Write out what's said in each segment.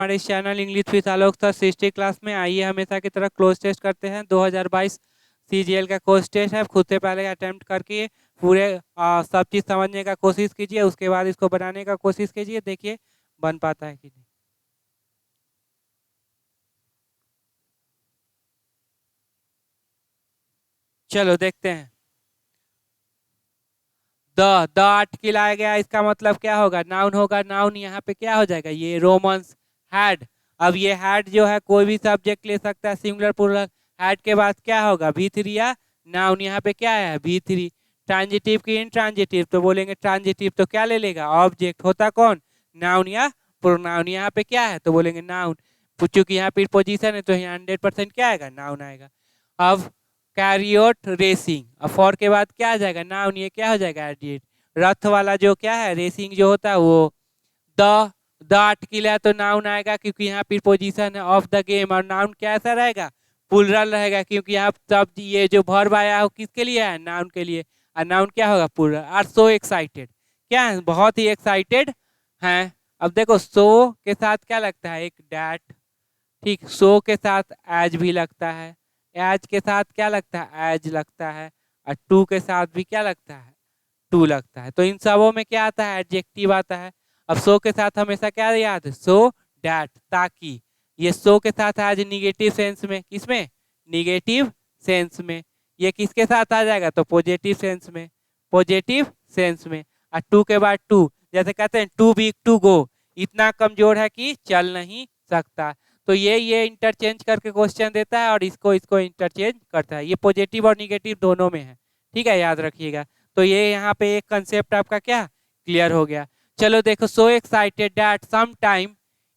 हमारे इस channel English with Alok sir सिस्टी क्लास में आइए हमेशा की तरह क्लोज टेस्ट करते हैं। 2022 सीजीएल का क्लोज टेस्ट है। खुद से पहले अटेम्प्ट करके पूरे सब चीज़ समझने का कोशिश कीजिए, उसके बाद इसको बनाने का कोशिश कीजिए, देखिए बन पाता है कि नहीं। चलो देखते हैं। द आर्टिकल आ गया, इसका मतलब क्या होगा, नाउन होगा। नाउन यहाँ पे क्या हो जाएगा, ये रोमन्स हैड। अब ये हैड जो है कोई भी सब्जेक्ट ले सकता है, सिंगुलर प्लूरल। हैड के बाद क्या होगा, V3 या नाउन। यहाँ पे क्या है, V3। ट्रांजिटिव की इनट्रांजिटिव, तो बोलेंगे ट्रांजिटिव, तो क्या ले लेगा, ऑब्जेक्ट। होता कौन, नाउन या प्रोनाउन। यहाँ पे क्या है तो बोलेंगे नाउन। चूंकि यहाँ पे पोजीशन है तो यहाँ 100% क्या आएगा, नाउन आएगा। अब कैरियोट रेसिंग, अब फॉर के बाद क्या आ जाएगा, नाउन। ये क्या हो जाएगा, एडिट। रथ वाला जो क्या है, रेसिंग जो होता है वो द आर्टिकल है तो नाउन आएगा, क्योंकि यहाँ पे पोजीशन है ऑफ द गेम। और नाउन कैसा रहेगा, प्लूरल रहेगा, क्योंकि यहाँ सब ये जो वर्ब आया है किसके लिए है, नाउन के लिए। और नाउन क्या होगा, प्लूरल। आर सो एक्साइटेड, क्या है, बहुत ही एक्साइटेड हैं। अब देखो सो के साथ क्या लगता है, एक डैट। ठीक, सो के साथ एज भी लगता है, एज के साथ क्या लगता है, एज लगता है। और टू के साथ भी क्या लगता है, टू लगता है। तो इन सबों में क्या आता है, एडजेक्टिव आता है। अब सो के साथ हमेशा क्या याद है, सो डैट, ताकि। ये सो के साथ आज निगेटिव सेंस में, किसमें, निगेटिव सेंस में। ये किसके साथ आ जाएगा, तो पॉजिटिव सेंस में, पॉजिटिव सेंस में। और टू के बाद टू, जैसे कहते हैं टू वीक टू गो, इतना कमजोर है कि चल नहीं सकता। तो ये इंटरचेंज करके क्वेश्चन देता है और इसको इसको इंटरचेंज करता है। ये पॉजिटिव और निगेटिव दोनों में है, ठीक है, याद रखिएगा। तो ये यहाँ पे एक कंसेप्ट आपका क्या क्लियर हो गया। चलो देखो, so excited that some time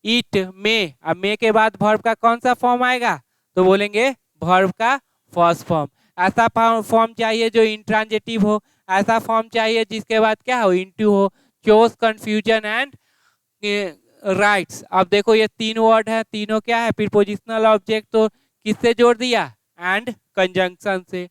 it may. अब मे के बाद वर्ब का कौन सा फॉर्म आएगा, तो बोलेंगे वर्ब का फर्स्ट फॉर्म। ऐसा फॉर्म चाहिए जो इंट्रांजिटिव हो, ऐसा फॉर्म चाहिए जिसके बाद क्या हो, इनटू हो। Chaos, confusion and rights. अब देखो ये तीन वर्ड है, तीनों क्या है, प्रीपोजिशनल ऑब्जेक्ट। तो किससे जोड़ दिया, एंड कंजंक्शन से।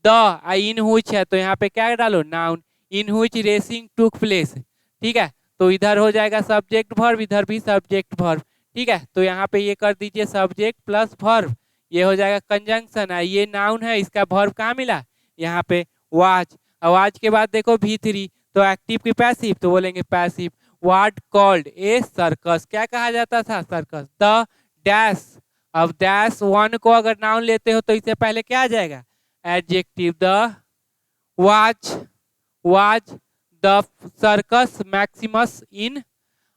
द इन हुच है तो यहाँ पे क्या डालो, नाउन। इन हुच रेसिंग टुक प्लेस, ठीक है। तो इधर हो जाएगा सब्जेक्ट वर्ब, इधर भी सब्जेक्ट वर्ब, ठीक है। तो यहाँ पे ये कर दीजिए सब्जेक्ट प्लस वर्ब, ये हो जाएगा कंजंक्शन है। ये नाउन है, इसका वर्ब कहाँ मिला, यहाँ पे वाच। वाच के बाद देखो V3, तो एक्टिव की पैसिव, तो बोलेंगे passive. What called a circus, क्या कहा जाता था, सर्कस। द डैश, अब डैश वन को अगर नाउन लेते हो तो इससे पहले क्या आ जाएगा, adjective. The was the Circus Maximus in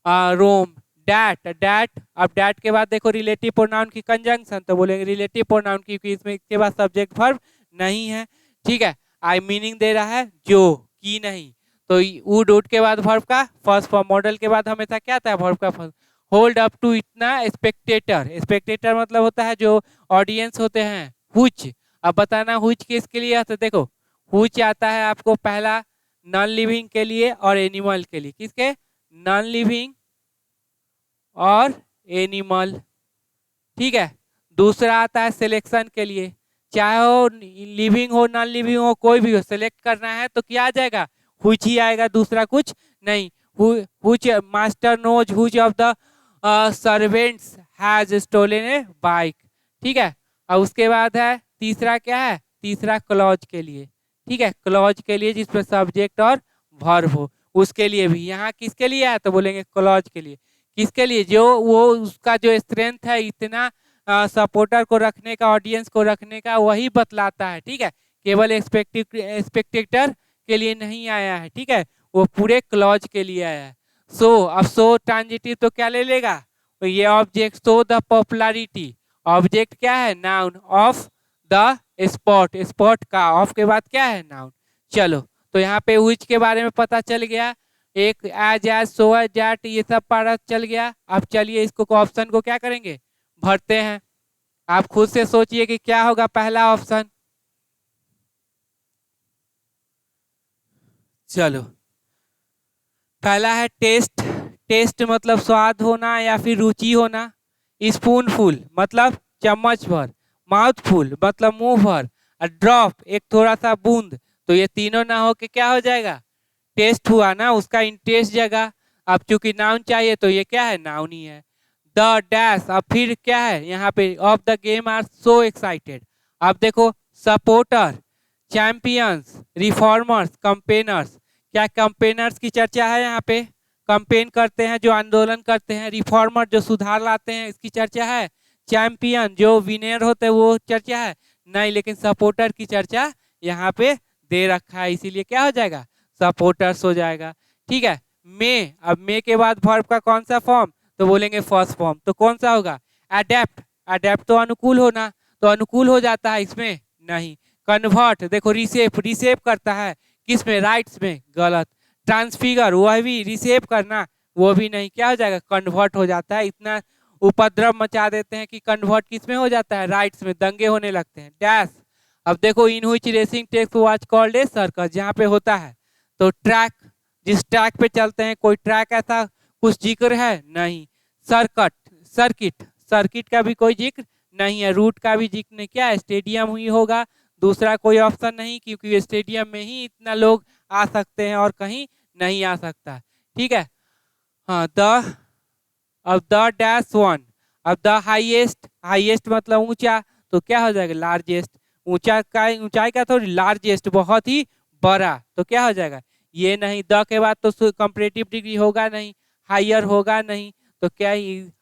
Rome. That, अब डैट के बाद देखो रिलेटिव प्रोनाउन की कंजंक्शन, तो बोलेंगे रिलेटिव प्रोनाउन, क्योंकि इसमें इसके बाद सब्जेक्ट वर्ब नहीं है, ठीक है। आई मीनिंग दे रहा है जो, की नहीं। तो वुड वुड के बाद वर्ब का फर्स्ट फॉर्म। मॉडल के बाद हमेशा क्या आता है, वर्ब का फर्स्ट। होल्ड अप टू, इतना। स्पेक्टेटर, स्पेक्टेटर मतलब होता है जो ऑडियंस होते हैं। हुच, अब बताना हुच किसके लिए आता है, देखो हुच आता है आपको पहला नॉन लिविंग के लिए और एनिमल के लिए। किसके, नॉन लिविंग और एनिमल, ठीक है। दूसरा आता है सिलेक्शन के लिए, चाहे वो लिविंग हो नॉन लिविंग हो, कोई भी हो, सिलेक्ट करना है तो क्या आ जाएगा, हुच ही आएगा, दूसरा कुछ नहीं। Which master knows which of the servants has stolen a bike, ठीक है। और उसके बाद है तीसरा, क्या है, तीसरा क्लॉज के लिए, ठीक है, क्लॉज के लिए जिसमें सब्जेक्ट और वर्ब हो, उसके लिए भी। यहाँ किसके लिए है, तो बोलेंगे क्लॉज के लिए। किसके लिए, जो वो उसका जो स्ट्रेंथ है इतना सपोर्टर को रखने का, ऑडियंस को रखने का, वही बतलाता है, ठीक है। केवल स्पेक्टेटर के लिए नहीं आया है, ठीक है, वो पूरे क्लॉज के लिए आया है। सो अब सो ट्रांजिटिव तो क्या ले लेगा, तो ये object so the popularity, object क्या है, noun of the spot, spot का ऑफ के बाद क्या है, नाउन। चलो तो यहाँ पे विच के बारे में पता चल गया, एक एज सो एज जैट, ये सब पता चल गया। अब चलिए इसको ऑप्शन को क्या करेंगे, भरते हैं। आप खुद से सोचिए कि क्या होगा पहला ऑप्शन। चलो पहला है टेस्ट, टेस्ट मतलब स्वाद होना या फिर रुचि होना। स्पूनफुल मतलब चम्मच भर, माउथफुल मतलब मुंह भर, और ड्रॉप एक थोड़ा सा बूंद। तो ये तीनों ना हो के क्या हो जाएगा, टेस्ट हुआ ना, उसका इंटेस्ट जगह। अब चूंकि नाउन चाहिए तो ये क्या है, नाउन ही है। द डैश, अब फिर क्या है यहाँ पे, of the game are so excited. अब देखो सपोर्टर, चैंपियंस, रिफॉर्मर्स, कंपेनर्स। क्या कंपेनर्स की चर्चा है यहाँ पे? कंपेन करते हैं जो आंदोलन करते हैं, रिफॉर्मर जो सुधार लाते हैं इसकी चर्चा है, चैंपियन जो विनर होते हैं वो चर्चा है नहीं, लेकिन सपोर्टर की चर्चा यहाँ पे दे रखा है, इसीलिए क्या हो जाएगा, सपोर्टर्स हो जाएगा। ठीक है, मे, अब मे के बाद वर्ब का कौन सा फॉर्म, तो बोलेंगे फर्स्ट फॉर्म, तो कौन सा होगा, अडेप्ट। अडेप्ट तो अनुकूल होना, तो अनुकूल हो जाता है इसमें नहीं। कन्वर्ट, देखो रिसेप, रिसेप करता है किसमें, राइट्स में, गलत। ट्रांसफिगर, वह भी रिसेप करना, वो भी नहीं, क्या हो जाएगा, कन्वर्ट हो जाता है। इतना उपद्रव मचा देते हैं कि कन्वर्ट किसमें हो जाता है, राइट्स में, दंगे होने लगते हैं। डैश, अब देखो in which racing takes was called a circus, जहाँ पे होता है तो ट्रैक, जिस ट्रैक पे चलते हैं, कोई ट्रैक ऐसा कुछ जिक्र है नहीं। सर्कट, सर्किट, सर्किट का भी कोई जिक्र नहीं है, रूट का भी जिक्र नहीं, क्या है, स्टेडियम ही होगा, दूसरा कोई ऑप्शन नहीं, क्योंकि स्टेडियम में ही इतना लोग आ सकते हैं और कहीं नहीं आ सकता। ठीक है, हाँ द, अब द डैश वन, अब द हाईएस्ट, हाईएस्ट मतलब ऊंचा, तो क्या हो जाएगा, लार्जेस्ट। ऊंचा का, ऊंचाई का थोड़ी, लार्जेस्ट बहुत ही बड़ा, तो क्या हो जाएगा, ये नहीं। द के बाद तो कंपैरेटिव डिग्री होगा नहीं, हायर होगा नहीं, तो क्या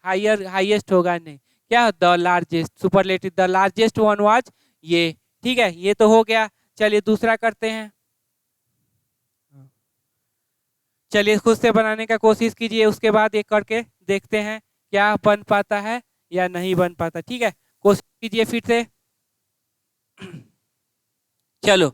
हायर, हाईएस्ट होगा नहीं, क्या the largest, superlative, the largest one was ये। ठीक है, ये तो हो गया। चलिए दूसरा करते हैं, चलिए खुद से बनाने का कोशिश कीजिए, उसके बाद ये करके देखते हैं क्या बन पाता है या नहीं बन पाता। ठीक है, कोशिश कीजिए फिर से। चलो,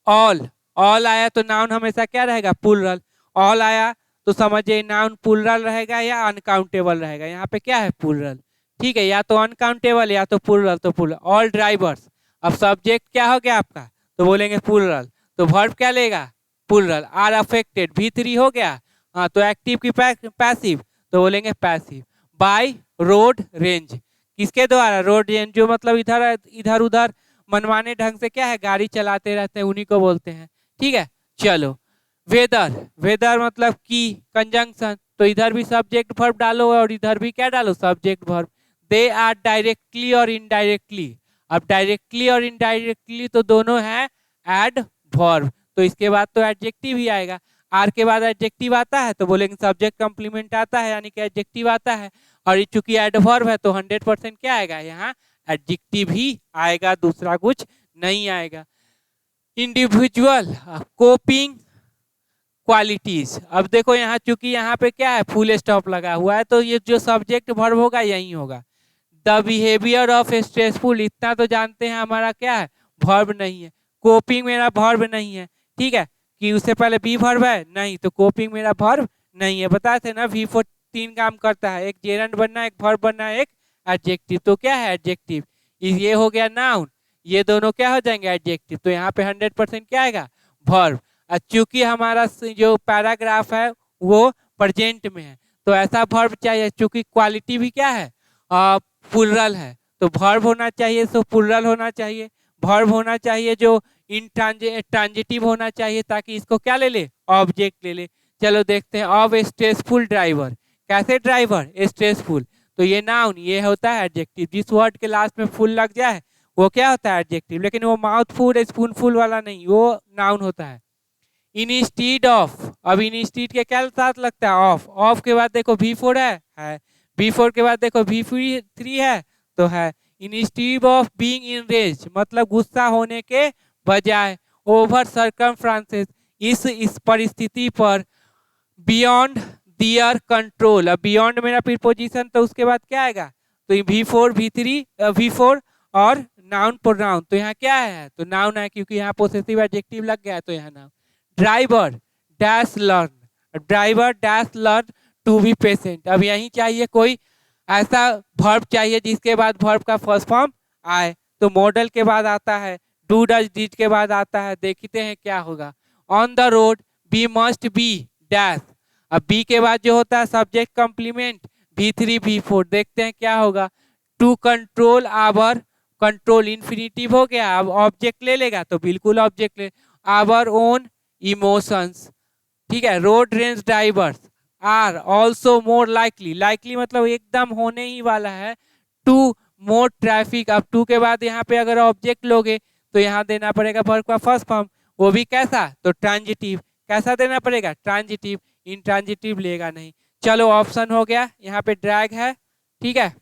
ऑल, ऑल आया तो नाउन हमेशा क्या रहेगा, प्लूरल। ऑल आया तो समझिए नाउन प्लूरल रहेगा या अनकाउंटेबल रहेगा, यहाँ पे क्या है, प्लूरल। ठीक है, या तो अनकाउंटेबल या तो प्लूरल, तो प्लूरल। ऑल ड्राइवर्स, अब सब्जेक्ट क्या हो गया आपका, तो बोलेंगे प्लूरल, तो वर्ब क्या लेगा, प्लूरल। आर अफेक्टेड, V3 हो गया, हाँ तो एक्टिव की पैसिव, तो बोलेंगे पैसिव। बाय रोड रेंज, किसके द्वारा, रोड रेंज, जो मतलब इधर इधर उधर मनमाने ढंग से क्या है गाड़ी चलाते रहते हैं, उन्हीं को बोलते हैं। ठीक है, चलो वेदर, वेदर मतलब की, कंजंक्शन, तो इधर भी सब्जेक्ट वर्ब डालो और इधर भी क्या डालो, subject verb. They are directly और इनडायरेक्टली, अब डायरेक्टली और इनडायरेक्टली तो दोनों है एड वर्ब, तो इसके बाद तो एडजेक्टिव ही आएगा। आर के बाद एडजेक्टिव आता है तो बोलेंगे सब्जेक्ट कंप्लीमेंट आता है, यानी कि एडजेक्टिव आता है, और चूंकि एडवर्ब है तो 100% क्या आएगा, यहाँ एडजेक्टिव ही आएगा, दूसरा कुछ नहीं आएगा। इंडिविजुअल कोपिंग क्वालिटीज, अब देखो यहाँ चूंकि यहाँ पे क्या है, फुल स्टॉप लगा हुआ है, तो ये जो सब्जेक्ट वर्ब होगा यही होगा। द बिहेवियर ऑफ स्ट्रेसफुल, इतना तो जानते हैं हमारा क्या है, वर्ब नहीं है। कोपिंग मेरा वर्ब नहीं है, ठीक है, कि उससे पहले बी वर्ब है नहीं, तो कोपिंग मेरा वर्ब नहीं है। बताए थे ना V4 तीन काम करता है, एक जेरंड बनना, एक वर्ब बनना, एक एडजेक्टिव, तो क्या है एडजेक्टिव। ये हो गया नाउन, ये दोनों क्या हो जाएंगे एडजेक्टिव, तो यहाँ पे 100% क्या आएगा, वर्ब। चूंकि हमारा जो पैराग्राफ है वो प्रेजेंट में है, तो ऐसा वर्ब चाहिए, चूंकि क्वालिटी भी क्या है, प्लूरल है, तो वर्ब होना चाहिए, तो प्लूरल होना चाहिए। वर्ब होना चाहिए जो ट्रांजिटिव होना चाहिए, ताकि इसको क्या ले ले, ऑब्जेक्ट ले ले। चलो देखते हैं, ऑफ स्ट्रेसफुल ड्राइवर, कैसे ड्राइवर, स्ट्रेसफुल, तो ये नाउन, ये होता है एडजेक्टिव। जिस वर्ड के लास्ट में फुल लग जाए वो क्या होता है एडजेक्टिव, लेकिन वो माउथफुल स्पूनफुल वाला नहीं, वो नाउन होता है। इंस्टीड ऑफ, अब इंस्टीड के क्या साथ लगता है, ऑफ, ऑफ के बाद देखो V4 है, V4 के बाद देखो V3 है, तो है। इंस्टीड ऑफ बीइंग इनरेज्ड मतलब गुस्सा होने के बजाय, ओवर सर्कमफ्रांसेस इस परिस्थिति पर, बियॉन्ड दियर कंट्रोल, अब बियॉन्ड मेरा प्रीपोजिशन, तो उसके बाद क्या आएगा, तो V4 V4 और नाउन प्रोनाउन, तो यहाँ क्या है, तो नाउन है, क्योंकि यहाँ पोसेसिव एडजेक्टिव लग गया है, तो यहाँ noun. Driver dash learn, driver dash learn to be patient, अब यही चाहिए कोई ऐसा वर्ब चाहिए जिसके बाद वर्ब का फर्स्ट फॉर्म आए, तो मॉडल के बाद आता है, डू डज डिड के बाद आता है, देखते हैं क्या होगा। On the road be must be dash, अब बी के बाद जो होता है सब्जेक्ट कंप्लीमेंट, V3 V4, देखते हैं क्या होगा। To control our, control infinitive हो गया, अब ऑब्जेक्ट ले लेगा, तो बिल्कुल ऑब्जेक्ट ले, आवर ओन इमोशंस, ठीक है। Road rage drivers, are also more likely, likely मतलब एकदम होने ही वाला है, टू मोर ट्रैफिक। अब टू के बाद यहाँ पे अगर ऑब्जेक्ट लोगे तो यहाँ देना पड़ेगा वर्ब का फर्स्ट फॉर्म, वो भी कैसा, तो ट्रांजिटिव। कैसा देना पड़ेगा, ट्रांजिटिव, इंट्रांजिटिव लेगा नहीं। चलो ऑप्शन हो गया, यहाँ पे ड्रैग है, ठीक है,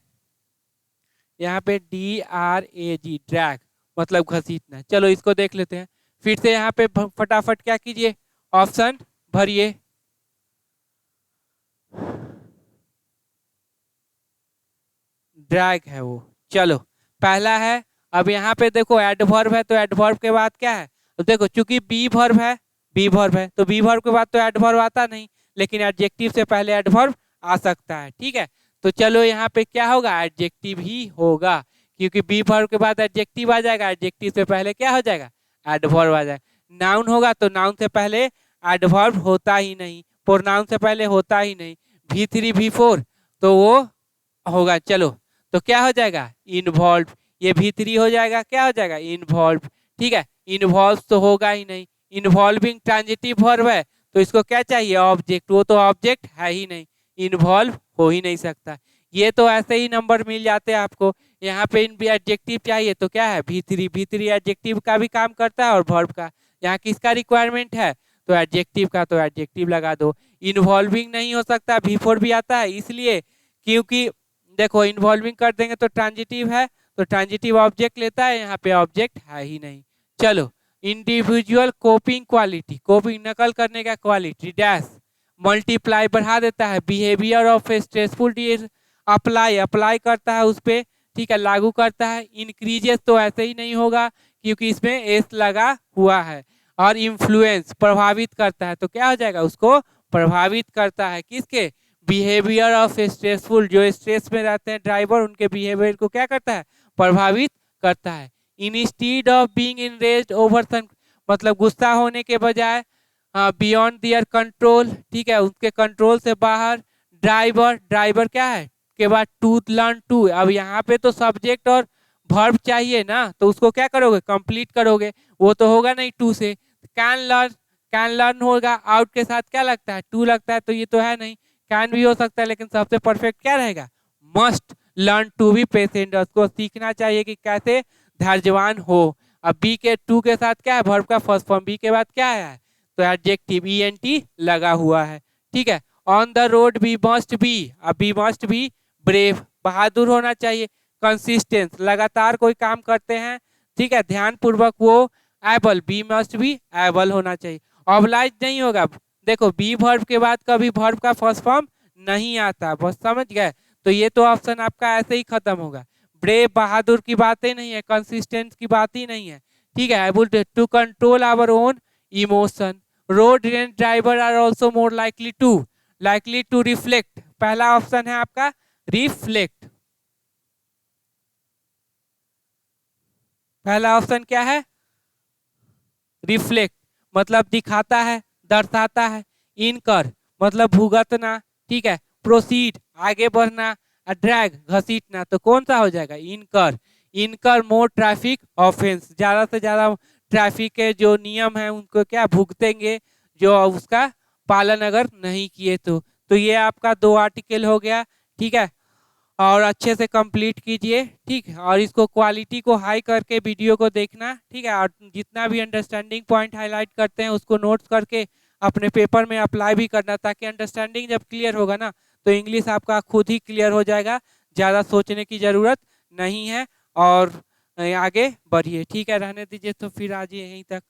यहाँ पे DRAG ड्रैग मतलब घसीटना। चलो इसको देख लेते हैं फिर से, यहाँ पे फटाफट क्या कीजिए, ऑप्शन भरिए। ड्रैग है वो। चलो पहला है, अब यहाँ पे देखो एडवर्ब है, तो एडवर्ब के बाद क्या है, तो देखो चूंकि बी वर्ब है, बी वर्ब है तो बी वर्ब के बाद तो एडवर्ब आता नहीं, लेकिन एडजेक्टिव से पहले एडवर्ब आ सकता है, ठीक है। तो चलो यहाँ पे क्या होगा, एडजेक्टिव ही होगा, क्योंकि बी वर्ब के बाद एडजेक्टिव आ जाएगा, एडजेक्टिव से पहले क्या हो जाएगा, एडवर्ब आ जाएगा। नाउन होगा तो नाउन से पहले एडवर्ब होता ही नहीं, प्रोनाउन से पहले होता ही नहीं, V3 V4 तो वो होगा। चलो तो क्या हो जाएगा, इन्वॉल्व, ये V3 हो जाएगा, क्या हो जाएगा, इन्वॉल्व, ठीक है। इन्वॉल्व तो होगा ही नहीं, इन्वॉल्विंग ट्रांजिटिव वर्ब है, तो इसको क्या चाहिए, ऑब्जेक्ट, वो तो ऑब्जेक्ट है ही नहीं, इन्वॉल्व हो ही नहीं सकता। ये तो ऐसे ही नंबर मिल जाते हैं आपको। यहाँ पे इन भी एडजेक्टिव चाहिए तो क्या है, V3, V3 एडजेक्टिव का भी काम करता है और वर्ब का। यहाँ किसका रिक्वायरमेंट है, तो एडजेक्टिव का, तो एडजेक्टिव लगा दो। इन्वॉल्विंग नहीं हो सकता, V4 भी आता है, इसलिए क्योंकि देखो इन्वॉल्विंग कर देंगे तो ट्रांजिटिव है, तो ट्रांजिटिव ऑब्जेक्ट लेता है, यहाँ पे ऑब्जेक्ट है ही नहीं। चलो इंडिविजुअल कोपिंग क्वालिटी, कोपिंग नकल करने का क्वालिटी, डैश मल्टीप्लाई बढ़ा देता है, behaviour of stressful apply, apply करता है उस पर, ठीक है, लागू करता है। इंक्रीजेस तो ऐसे ही नहीं होगा क्योंकि इसमें एस लगा हुआ है। और इन्फ्लुएंस प्रभावित करता है, तो क्या हो जाएगा, उसको प्रभावित करता है, किसके, बिहेवियर ऑफ स्ट्रेसफुल, जो स्ट्रेस में रहते हैं ड्राइवर, उनके बिहेवियर को क्या करता है, प्रभावित करता है। इंस्टीड ऑफ बीइंग इनरेज्ड ओवर सन, मतलब गुस्सा होने के बजाय, बियॉन्ड दियर कंट्रोल, ठीक है, उसके कंट्रोल से बाहर। ड्राइवर, ड्राइवर क्या है के बाद टू लर्न टू, अब यहाँ पे तो सब्जेक्ट और वर्ब चाहिए ना, तो उसको क्या करोगे, कंप्लीट करोगे, वो तो होगा नहीं टू से। कैन लर्न, कैन लर्न होगा, आउट के साथ क्या लगता है, टू लगता है, तो ये तो है नहीं। कैन भी हो सकता है, लेकिन सबसे परफेक्ट क्या रहेगा, must learn to be patient, उसको सीखना चाहिए कि कैसे धैर्यवान हो। अब बी के टू के साथ क्या है, वर्ब का फर्स्ट फॉर्म, बी के बाद क्या है, तो एडजेक्टिव ENT लगा हुआ है, ठीक है। On the road be must be, अब बी मस्ट बी ब्रेव, बहादुर होना चाहिए। कंसिस्टेंस, लगातार कोई काम करते हैं, ठीक है, ध्यान पूर्वक वो। Able, be must be able होना चाहिए। ऑब्लाइज नहीं होगा, देखो बी वर्ब के बाद कभी वर्ब का फर्स्ट फॉर्म नहीं आता, बस समझ गए, तो ये तो ऑप्शन आपका ऐसे ही खत्म होगा। ब्रेव, बहादुर की बातें नहीं है, कंसिस्टेंट की बात ही नहीं है, ठीक है। Able to control our own emotion. Road rage driver are also more likely to reflect, पहला ऑप्शन है आपका रिफ्लेक्ट, पहला ऑप्शन क्या है, रिफ्लेक्ट मतलब दिखाता है, दर्शाता है। इनकर मतलब भुगतना, ठीक है। प्रोसीड आगे बढ़ना, ड्रैग घसीटना, तो कौन सा हो जाएगा, इनकर। इनकर मोर ट्रैफिक ऑफेंस, ज्यादा से ज्यादा ट्रैफिक के जो नियम है उनको क्या भुगतेंगे, जो उसका पालन अगर नहीं किए तो ये आपका 2 आर्टिकल हो गया, ठीक है। और अच्छे से कंप्लीट कीजिए, ठीक है, और इसको क्वालिटी को हाई करके वीडियो को देखना, ठीक है। और जितना भी अंडरस्टैंडिंग पॉइंट हाईलाइट करते हैं उसको नोट्स करके अपने पेपर में अप्लाई भी करना, ताकि अंडरस्टैंडिंग जब क्लियर होगा ना तो इंग्लिश आपका खुद ही क्लियर हो जाएगा, ज़्यादा सोचने की ज़रूरत नहीं है। और आगे बढ़िए, ठीक है, रहने दीजिए, तो फिर आज यहीं तक।